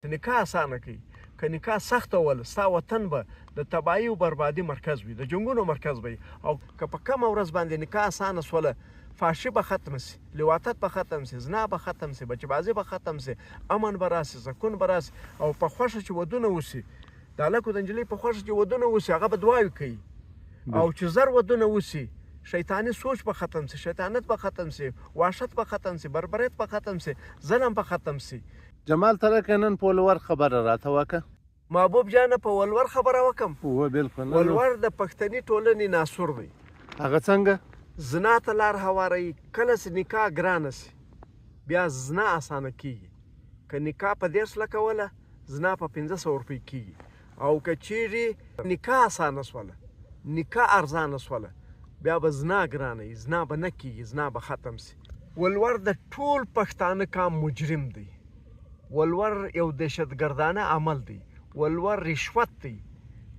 چې نکاح اسانه کوي که نکاح سخته ول ستا وطن به د تباهي او بربادي مرکز وي د جنګونو مرکز به او که په کمه ورځ باندې نکاح اسانه سوله فاشي به ختم سي لواطت به ختم سي زنا به ختم سي بچبازي به ختم سي امن به راسي سکون به راسي او په خوښه چې ودونه وسي د هلک او د نجلۍ په خوښه چې ودونه وسي هغه به دعاوې کوي او چې زر ودونه وسي شیطاني سوچ به ختم سي شیطانت به ختم سي وحشت به ختم سي بربریت به ختم سي ظلم به ختم سي جمال ترک نن په ولور خبره راته وکړه محبوب جانه په ولور خبره وکم هو بالکل ولور د پښتني ټولنې ناسور دی هغه څنګه زنا ته لار هواروي کله چې نکاح ګرانه سي بیا زنا اسانه کیږي که نکاح په 10 لکه وله زنا په 1500 روپۍ کیږي او که چیرې نکاح اسانه سوله نکاح ارزانه سوله بیا به زنا ګرانه زنا به نه کیږي زنا به ختم سي ولور د ټول پښتانه کام مجرم دی ولور یو دهشتګردانه عمل دی ولور رشوت دی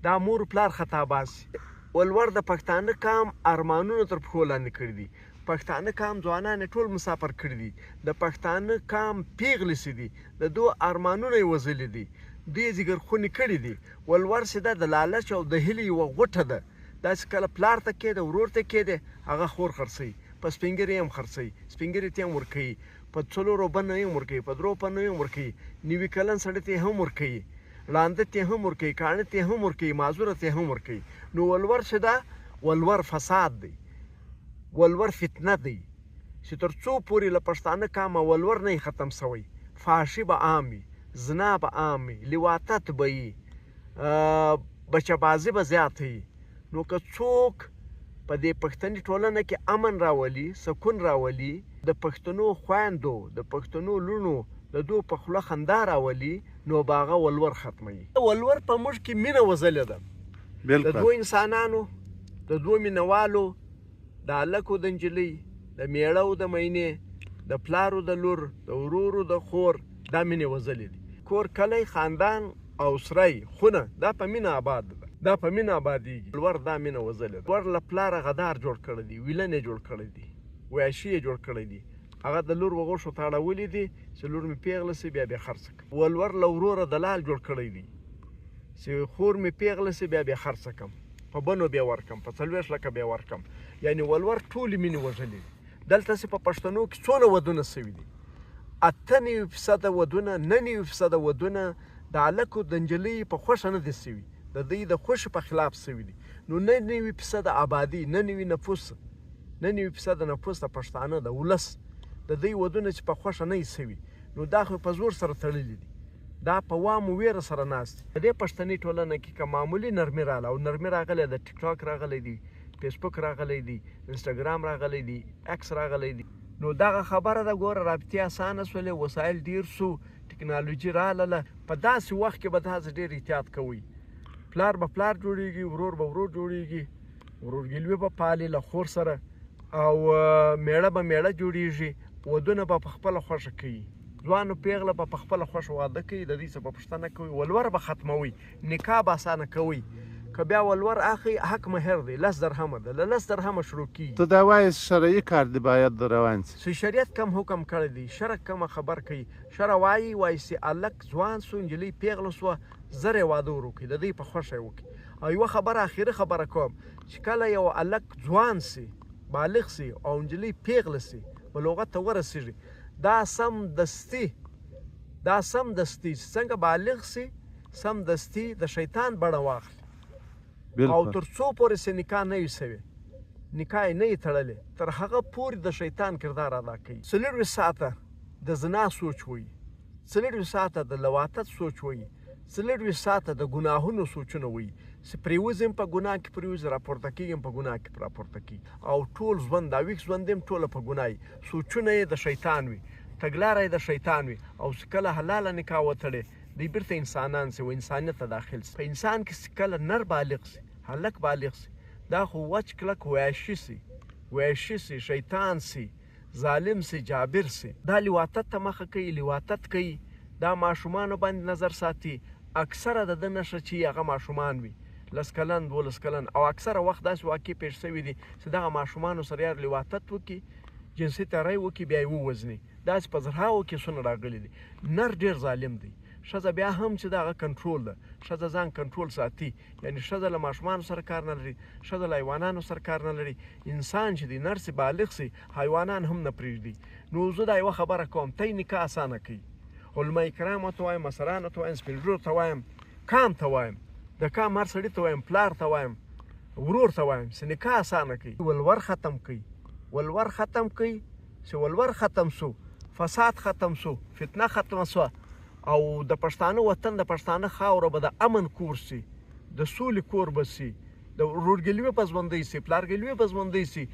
دا مور پلار خطا باسي ولور د پښتانه کام ارمانونو تر پښو لاندې کړي دي پښتانه کام ځوانان ټول مسافر کړي دي د پښتانه کام پیغلې سي دي د دوه ارمانونه یې وژلي دي دوی ځیګرخونې کړي دي ولور چې دا د لالچ او د هیلې یوه غوټه ده دا چې کله پلار ته کېده ورور ته کېده هغه خور خرڅوي په سپین ږیري هم خرڅوي سپین ږیري ته هم ورکوي په 4 بنه یې هم ورکوي په 3 بنه یې هم ورکوي 90 کلن سړي ته هم ورکوي ړانده ته هم ورکوي کاڼه ته هم ورکوي معذوره ته هم ورکوي نو ولور چې دا ولور فساد دی ولور فتنه دی چې تر څو پورې له پښتانه کامه ولور نه ختم سوی فحاشي به عام وي زنا به عام وي لواطت به وي بچهبازي به زیات وي نو که څوک په دې پښتني ټولنه کې امن راولي سکون راولي د پښتنو خویندو د پښتنو لونو د دوی په خوله خندا راولي نو به هغه ولور ختموي ولور په موږ کې مینه وځلې ده د دوو انسانانو د دوو مینهوالو د هلک او د نجلۍ د میړه او د مینې د پلار او د لور د ورور او د خور دا مینې وځلې دي کور کلی خاندان او سری خونه دا په مینه آباد ده دا په مینه آبادیږي ولور دا مینه وځلې ده ور له پلاره غدار جوړ کړی دی ویلن یې جوړ کړی دی وحشي یې جوړ کړی دی هغه د لور وغوښو ته اړولي دي چې لور مې پیغله سي بیا خرڅه کړم ولور له وروره دلال جوړ کړی دی چې خور مې پیغله سي بیا خرڅه کړم په بنو بیا ورکړم په 40 لکه بیا ورکړم یعنی ولور ټولې مینې وژلې دي دلته چې په پښتنو کې څونه ودونه سوي دي 98% ودونه 99% ودونه د هلک او د نجلۍ په خوښه نه دي سوي د دوی د خوښې په خلاف سوي دي نو 99% آبادي 99% نفوس د پښتانه د ولس د دوی ودونه چې په خوښه نه سوي نو دا خو په زور سره تړلي دي دا په وامو ویره سره ناست د دې پښتني ټولنه کې که معمولي نرمي راغله او نرمي راغلی د ټیک ټاک راغلی دی فیسبوک راغلی دی انسټاګرام راغلی دی ایکس راغلی دی نو دغه خبره ده ګوره رابطې اسانه سولې وسایل ډیر سو ټکنالوژي راغله په داسې وخت کې به تاسو ډیر احتیاط کوئ پلار به پلار جوړیږي ورور به ورور جوړیږي ورورګلوي به پالي له خور سره او میړه به میړه جوړیږي ودونه به په خپله خوښه کوي ځوان پیغله به په خپله خوښه واده کوي د دوی څه به پوښتنه کوي ولور به ختموي نکاح به اسانه کوي که بیا ولور اخی حق مهر دی 10 درهمه ده له 10 درهمه شروع کیږي ته دا وایې شرعي کار دی باید روان سي شریعت کم حکم کړی دی شرع کمه خبر کوي شرع وایي چې هلک ځوان سو نجلۍ پیغله سوه زر یې واده ور وکړي د دوی په خوښه یې وکړي او یوه خبره اخري خبره کوم چې کله یو هلک ځوان سي بالغ سي او نجلۍ پیغله سي بلوغت ته ورسېږي دا سم دستي څنګه بالغ سي سم دستي د شیطان بڼه واخلي او تر څو پورې چې نکاح نه وي سوی نکاح یې نه وي تړلی تر هغه پورې د شیطان کردار ادا کوي 40 ساعته د زنا سوچ وي 40 ساعته د لواطت سوچ وي 40 ساعته د ګناهونو سوچونه وي چې پریوزم په ګناه کې پریوز راپورته کېږم په ګناه کې راپورته کېږي او ټول ژوند دا ویښ ژوند یم ټوله په ګناه وي سوچونه یې د شیطان وي تګلاره یې د شیطان وي او چې کله حلاله نکاح وتړې دی بیرته انسانان سي و انسانیت ته داخل سي په انسان کې کله نر بالغ سي هلک بالغ سي دا خو وچ کلک وحشي سي شیطان سي ظالم سي جابر سي دا لواطت ته مخه کوي لواطت کوي دا ماشومانو باندې نظر ساتي اکثره د ده نشه چې هغه ماشومان وي 10 کلن 12 کلن او اکثره وخت داسې واقع پیښ شوي دي چې دغه ماشومانو سره یار لواطت وکړي جنسي تری وکړي بیا یې ووژني داسې په زرهاوو کیسونه راغلي دي نر ډېر ظالم دی ښځه بیا هم چې دغه کنټرول ده ښځه ځان کنټرول ساتي یعنی ښځه له ماشومانو سره کار نه لري ښځه له حیوانانو سره کار نه لري انسان چې دی نر سي بالغ سي حیوانان هم نه پرېږدي نو زه دا یوه خبره کوم تی نکاح اسانه کوي علما کرامو ته وایم مشرانو ته وایم سپین ږیرو ته وایم کام ته وایم د کام هر سړي ته وایم پلار ته وایم ورور ته وایم چې نکاح اسانه کوي ولور ختم کوي ولور ختم کوي چې ولور ختم سو فساد ختم سو فتنه ختمه سوه او د پښتانه وطن د پښتانه خاوره به د امن کور سي د سولې کور به سي د ورورګلوي په ژوندی سي پلارګلوي په ژوندی سي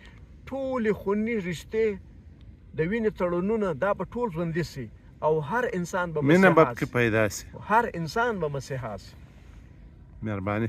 ټولې خوني رشتې د وینې تړونونه دا به ټول ژوندي سي او هر انسان به مینه به مسیحا پکې پیدا سي هر انسان به مسیحا سي مهرباني